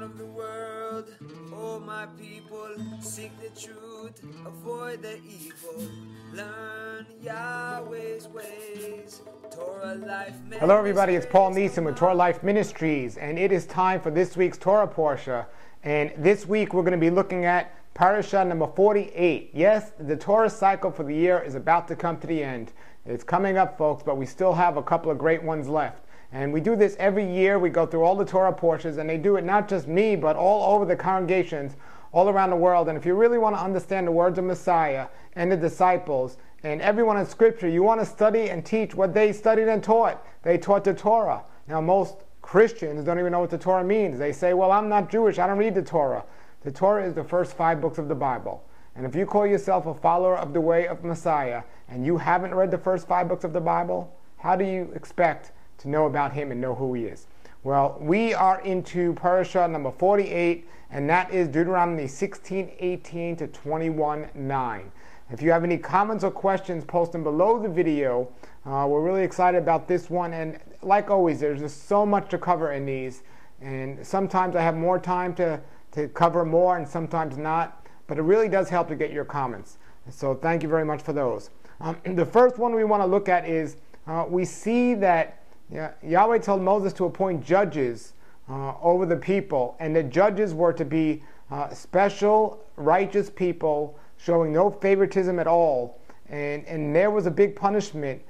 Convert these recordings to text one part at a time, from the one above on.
of the world. Oh, my people, seek the truth, avoid the evil, learn Yahweh's ways. Torah Life Ministries. Hello everybody, it's Paul Neeson with Torah Life Ministries, and it is time for this week's Torah Parashah. And this week we're going to be looking at Parashah number 48. Yes, the Torah cycle for the year is about to come to the end. It's coming up, folks, but we still have a couple of great ones left. And we do this every year. We go through all the Torah portions, and they do it not just me, but all over the congregations all around the world. And if you really want to understand the words of Messiah and the disciples and everyone in Scripture, you want to study and teach what they studied and taught. They taught the Torah. Now, most Christians don't even know what the Torah means. They say, well, I'm not Jewish, I don't read the Torah. The Torah is the first 5 books of the Bible. And if you call yourself a follower of the way of Messiah and you haven't read the first 5 books of the Bible, how do you expect to know about him and know who he is? Well, we are into Parashah number 48, and that is Deuteronomy 16:18 to 21:9. If you have any comments or questions, post them below the video. We're really excited about this one, and like always, there's just so much to cover in these, and sometimes I have more time to cover more and sometimes not, but it really does help to get your comments. So thank you very much for those. The first one we want to look at is we see that Yahweh told Moses to appoint judges over the people, and the judges were to be special, righteous people, showing no favoritism at all. And there was a big punishment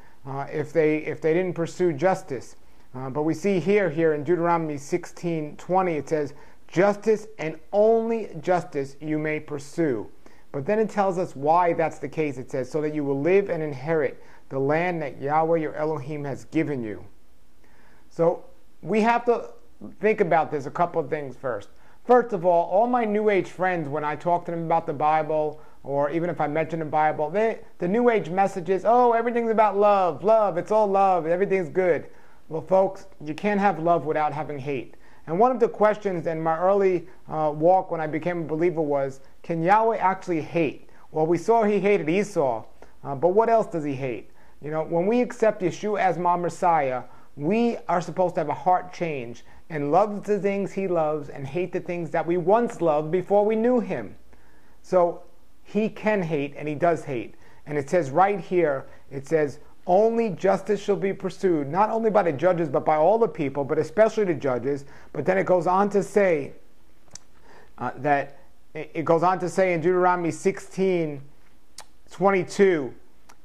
if they didn't pursue justice. But we see here in Deuteronomy 16:20, it says, "Justice and only justice you may pursue." But then it tells us why that's the case. It says, "So that you will live and inherit the land that Yahweh your Elohim has given you." So we have to think about this, a couple of things first. First of all my New Age friends, when I talk to them about the Bible, or even if I mention the Bible, the New Age message is, oh, everything's about love, it's all love, everything's good. Well, folks, you can't have love without having hate. And one of the questions in my early walk when I became a believer was, can Yahweh actually hate? Well, we saw he hated Esau, but what else does he hate? You know, when we accept Yeshua as my Messiah, we are supposed to have a heart change and love the things he loves and hate the things that we once loved before we knew him. So he can hate, and he does hate. And it says right here, it says, only justice shall be pursued, not only by the judges, but by all the people, but especially the judges. But then it goes on to say in Deuteronomy 16:22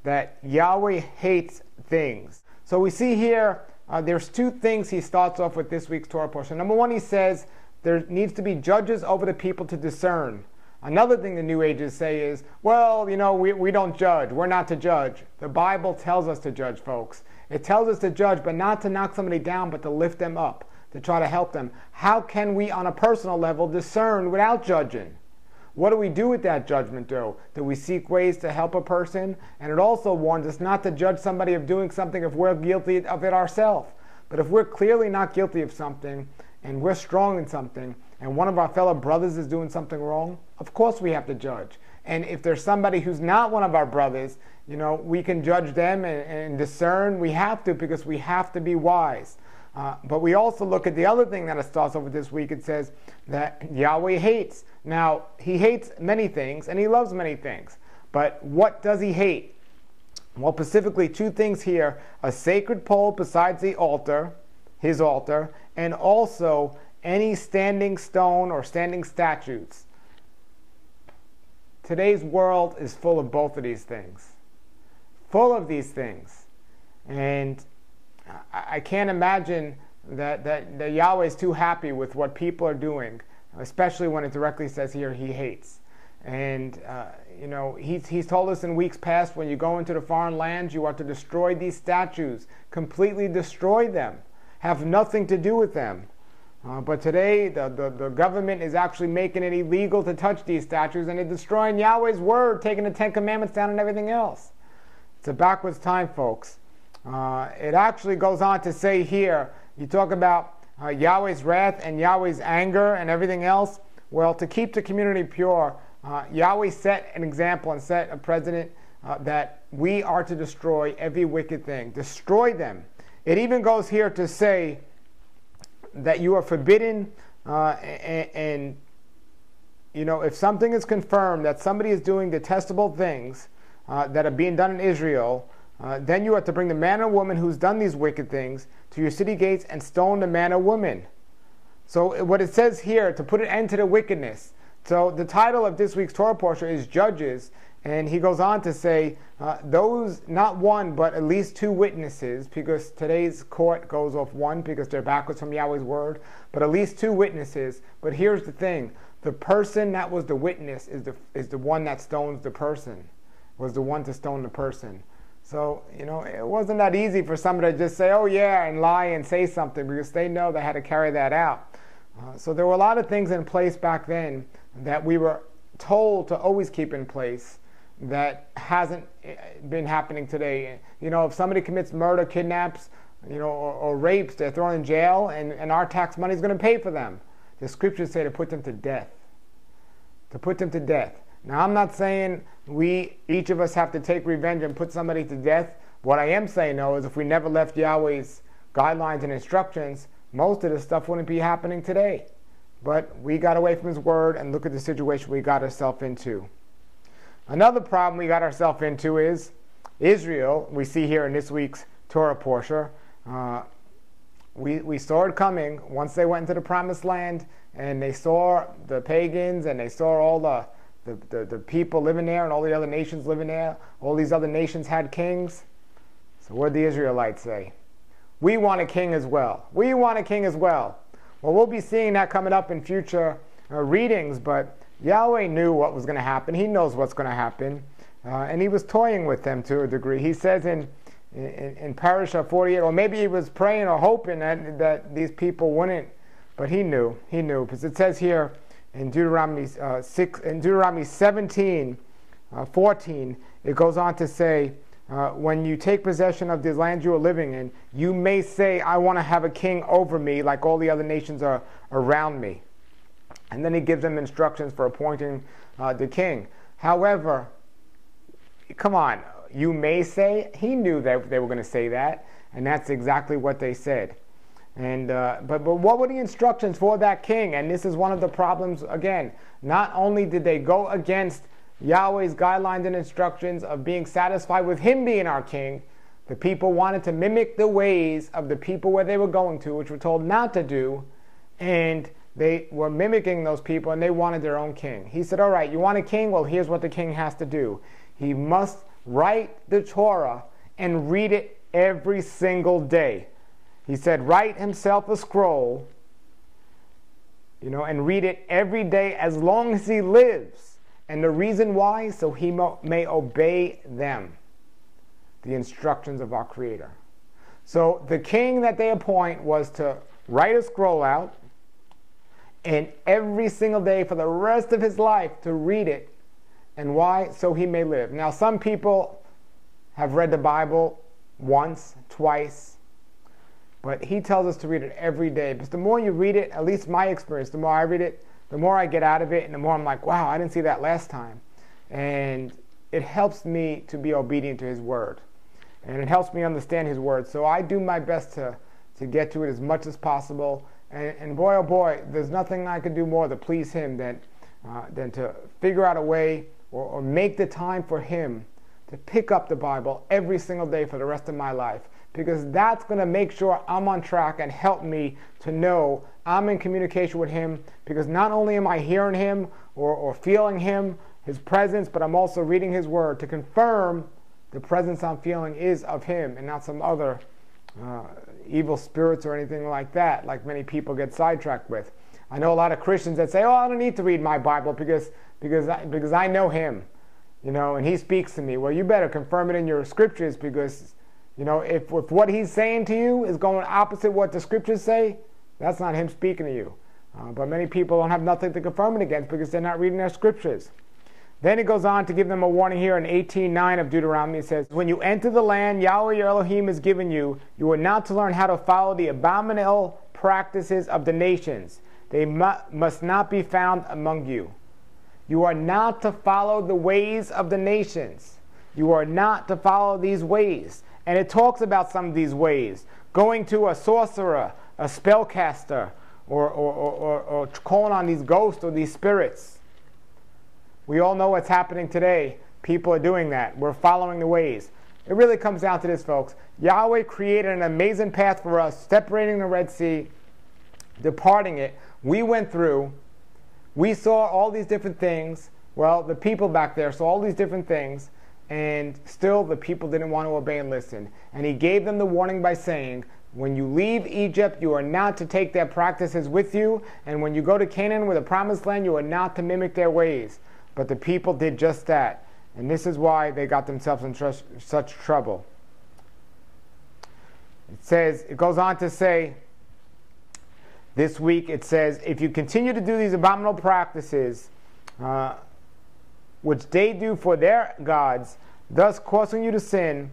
that Yahweh hates things. So we see here, there's 2 things he starts off with this week's Torah portion. Number 1, he says there needs to be judges over the people to discern. Another thing the New Ages say is, well, you know, we don't judge. We're not to judge. The Bible tells us to judge, folks. It tells us to judge, but not to knock somebody down, but to lift them up, to try to help them. How can we, on a personal level, discern without judging? What do we do with that judgment, though? Do we seek ways to help a person? And it also warns us not to judge somebody of doing something if we're guilty of it ourselves. But if we're clearly not guilty of something, and we're strong in something, and one of our fellow brothers is doing something wrong, of course we have to judge. And if there's somebody who's not one of our brothers, you know, we can judge them and discern. We have to, because we have to be wise. But we also look at the other thing that it starts off with this week. It says that Yahweh hates. Now, he hates many things, and he loves many things. But what does he hate? Well, specifically 2 things here: a sacred pole besides the altar, his altar, and also any standing stone or standing statues. Today's world is full of both of these things. Full of these things. And I can't imagine that Yahweh is too happy with what people are doing, especially when it directly says here he hates. And you know, he's told us in weeks past, when you go into the foreign lands, you are to destroy these statues, completely destroy them, have nothing to do with them. But today, the government is actually making it illegal to touch these statues, and they're destroying Yahweh's word, taking the 10 Commandments down and everything else. It's a backwards time, folks. It actually goes on to say here, you talk about Yahweh's wrath and Yahweh's anger and everything else. Well, to keep the community pure, Yahweh set an example and set a precedent that we are to destroy every wicked thing. Destroy them. It even goes here to say that you are forbidden and if something is confirmed that somebody is doing detestable things that are being done in Israel, then you have to bring the man or woman who's done these wicked things to your city gates and stone the man or woman. So what it says here, to put an end to the wickedness. So the title of this week's Torah portion is Judges, and he goes on to say, those, not one, but at least two witnesses, because today's court goes off one because they're backwards from Yahweh's word, but at least two witnesses. But here's the thing, the person that was the witness is the one that stones the person, was the one to stone the person. So, it wasn't that easy for somebody to just say, oh yeah, and lie and say something, because they know they had to carry that out. So there were a lot of things in place back then that we were told to always keep in place that hasn't been happening today. If somebody commits murder, kidnaps, or rapes, they're thrown in jail, and our tax money is going to pay for them. The scriptures say to put them to death. To put them to death. Now, I'm not saying each of us have to take revenge and put somebody to death. What I am saying, though, is if we never left Yahweh's guidelines and instructions, most of this stuff wouldn't be happening today. But we got away from his word, and look at the situation we got ourselves into. Another problem we got ourselves into is Israel. We see here in this week's Torah portion. We saw it coming once they went into the promised land, and they saw the pagans, and they saw all the people living there, and all the other nations living there. All these other nations had kings. So what did the Israelites say? We want a king as well. We want a king as well. Well, we'll be seeing that coming up in future readings, but Yahweh knew what was going to happen. He knows what's going to happen, and he was toying with them to a degree. He says in Parashah 48, or maybe he was praying or hoping that these people wouldn't, but he knew, because it says here in Deuteronomy 17, 14, it goes on to say, when you take possession of the land you are living in, you may say, I want to have a king over me like all the other nations are around me. And then he gives them instructions for appointing the king. However, come on, you may say, he knew that they were going to say that, and that's exactly what they said. And but what were the instructions for that king? And this is one of the problems, again. Not only did they go against Yahweh's guidelines and instructions of being satisfied with him being our king, the people wanted to mimic the ways of the people where they were going to, which were told not to do, and they were mimicking those people, and they wanted their own king. He said, all right, you want a king? Well, here's what the king has to do. He must write the Torah and read it every single day. He said, write himself a scroll, and read it every day as long as he lives. And the reason why, so he may obey them, the instructions of our Creator. So the king that they appoint was to write a scroll out, and every single day for the rest of his life to read it. And why? So he may live. Now, some people have read the Bible once, twice, but he tells us to read it every day. Because the more you read it, at least my experience, the more I read it, the more I get out of it, and the more I'm like, wow, I didn't see that last time. And it helps me to be obedient to his word. And it helps me understand his word. So I do my best to get to it as much as possible. And boy, oh boy, there's nothing I could do more to please him than to figure out a way or make the time for him to pick up the Bible every single day for the rest of my life. Because that's going to make sure I'm on track and help me to know I'm in communication with him. Because not only am I hearing him or feeling him, his presence, but I'm also reading his word to confirm the presence I'm feeling is of him and not some other evil spirits or anything like that, like many people get sidetracked with. I know a lot of Christians that say, oh, I don't need to read my Bible because I know him, and he speaks to me. Well, you better confirm it in your scriptures, because if what he's saying to you is going opposite what the scriptures say, that's not him speaking to you. But many people don't have nothing to confirm it against because they're not reading their scriptures. Then it goes on to give them a warning here in 18:9 of Deuteronomy. It says, when you enter the land Yahweh your Elohim has given you, you are not to learn how to follow the abominable practices of the nations. They must not be found among you. You are not to follow the ways of the nations. You are not to follow these ways. And it talks about some of these ways. Going to a sorcerer, a spellcaster, or calling on these ghosts or these spirits. We all know what's happening today. People are doing that. We're following the ways. It really comes down to this, folks. Yahweh created an amazing path for us, separating the Red Sea, departing it. We went through. We saw all these different things. Well, the people back there saw all these different things, and still the people didn't want to obey and listen. And he gave them the warning by saying, when you leave Egypt, you are not to take their practices with you, and when you go to Canaan with the promised land, you are not to mimic their ways. But the people did just that, and this is why they got themselves in such trouble. It goes on to say, this week it says, if you continue to do these abominable practices, which they do for their gods, thus causing you to sin,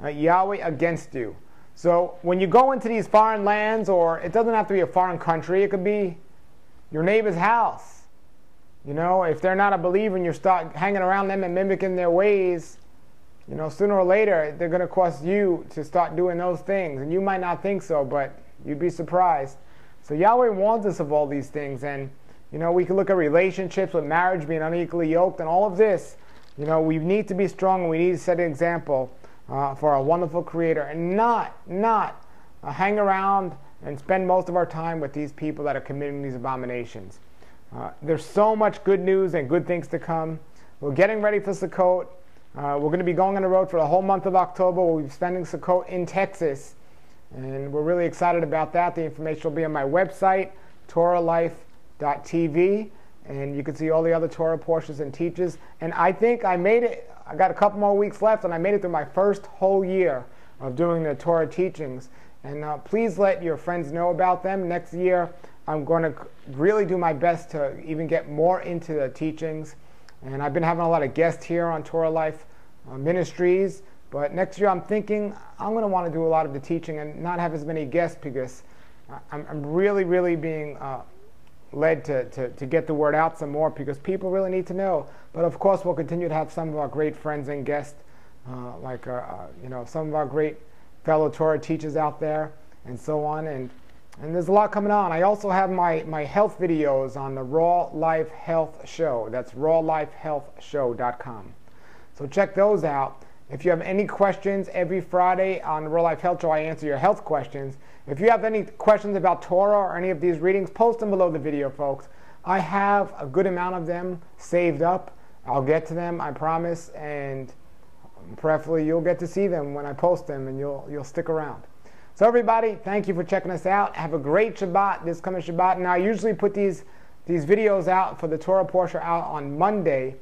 Yahweh against you. So when you go into these foreign lands, or it doesn't have to be a foreign country, it could be your neighbor's house. You know, if they're not a believer and you start hanging around them and mimicking their ways, you know, sooner or later they're going to cause you to start doing those things. And you might not think so, but you'd be surprised. So Yahweh warns us of all these things. And, you know, we can look at relationships with marriage being unequally yoked and all of this. You know, we need to be strong and we need to set an example for our wonderful Creator, and not hang around and spend most of our time with these people that are committing these abominations. There's so much good news and good things to come. We're getting ready for Sukkot. We're going to be going on the road for the whole month of October. We'll be spending Sukkot in Texas, and we're really excited about that. The information will be on my website, torahlife.tv, and you can see all the other Torah portions and teachers. And I think I made it. I got a couple more weeks left, and I made it through my first whole year of doing the Torah teachings. And please let your friends know about them. Next year, I'm going to really do my best to even get more into the teachings. And I've been having a lot of guests here on Torah Life Ministries. But next year, I'm thinking I'm going to want to do a lot of the teaching and not have as many guests, because I'm really being led to get the word out some more, because people really need to know. But of course, we'll continue to have some of our great friends and guests, like some of our great fellow Torah teachers out there, and so on. And there's a lot coming on. I also have my health videos on the Raw Life Health Show. That's rawlifehealthshow.com. So check those out. If you have any questions, every Friday on the Raw Life Health Show, I answer your health questions. If you have any questions about Torah or any of these readings, post them below the video, folks. I have a good amount of them saved up. I'll get to them, I promise, and preferably you'll get to see them when I post them, and you'll stick around. So everybody, thank you for checking us out. Have a great Shabbat, this coming Shabbat. Now I usually put these videos out for the Torah Parashah out on Monday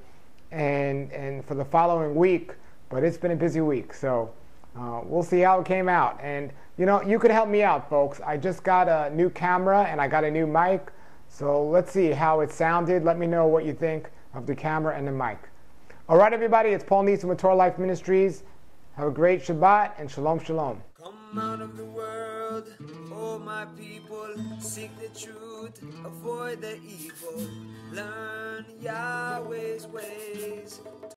and for the following week, but it's been a busy week, so we'll see how it came out. And you know, you could help me out, folks. I just got a new camera and I got a new mic, so let's see how it sounded. Let me know what you think of the camera and the mic. All right, everybody, it's Paul Neeson with Torah Life Ministries. Have a great Shabbat, and shalom, shalom. Come out of the world, oh my people, seek the truth, avoid the evil, learn Yahweh's ways.